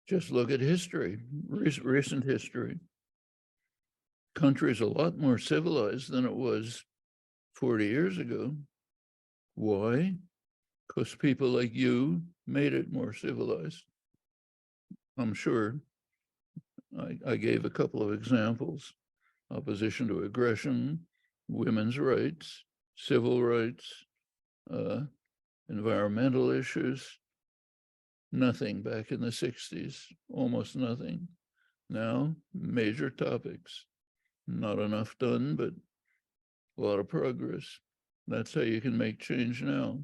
Just look at history, recent history. Country's a lot more civilized than it was 40 years ago. Why? Because people like you made it more civilized. I'm sure I gave a couple of examples: opposition to aggression, women's rights, civil rights, environmental issues. Nothing back in the 60s, almost nothing. Now, major topics. Not enough done, but a lot of progress. That's how you can make change now.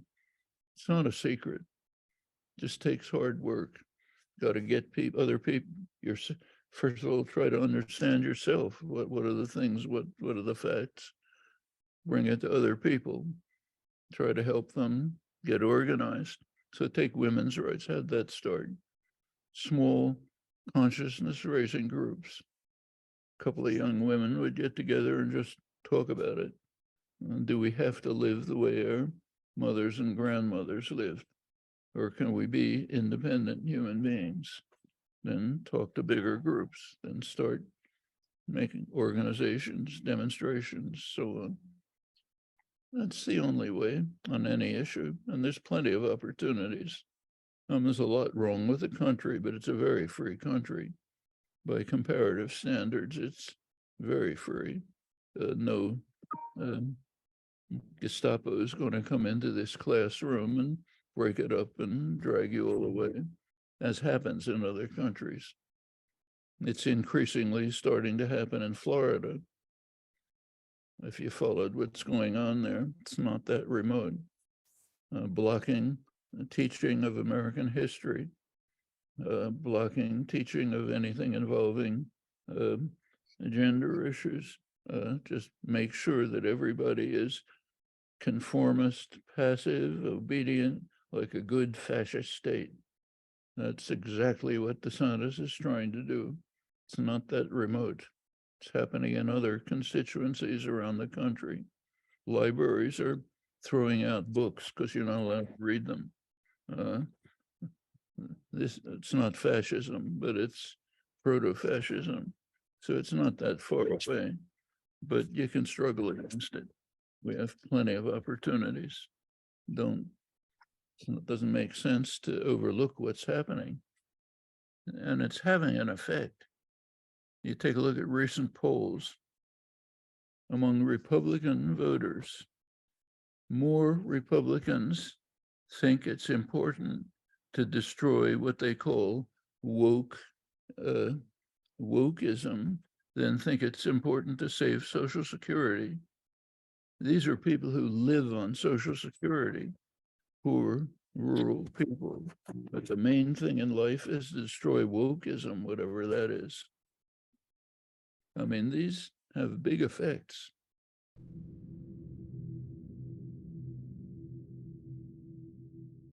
It's not a secret. It just takes hard work. Got to get other people. First of all, try to understand yourself. What are the things? What are the facts? Bring it to other people. Try to help them get organized. So take women's rights. How'd that start? Small consciousness raising groups. A couple of young women would get together and just talk about it. Do we have to live the way our mothers and grandmothers lived? Or can we be independent human beings? Then talk to bigger groups, then start making organizations, demonstrations, so on. That's the only way on any issue. And there's plenty of opportunities. There's a lot wrong with the country, but it's a very free country. By comparative standards, it's very free. No Gestapo is going to come into this classroom and break it up and drag you all away, as happens in other countries. It's increasingly starting to happen in Florida. If you followed what's going on there, it's not that remote. Blocking teaching of American history, blocking teaching of anything involving gender issues. Just make sure that everybody is conformist, passive, obedient, like a good fascist state. That's exactly what DeSantis is trying to do. It's not that remote. It's happening in other constituencies around the country. Libraries are throwing out books because you're not allowed to read them. It's not fascism, but it's proto-fascism. So it's not that far away, but you can struggle against it. We have plenty of opportunities. It doesn't make sense to overlook what's happening. And it's having an effect. You take a look at recent polls among Republican voters. More Republicans think it's important to destroy what they call wokeism than think it's important to save Social Security. These are people who live on Social Security, poor, rural people. But the main thing in life is to destroy wokeism, whatever that is. I mean, these have big effects.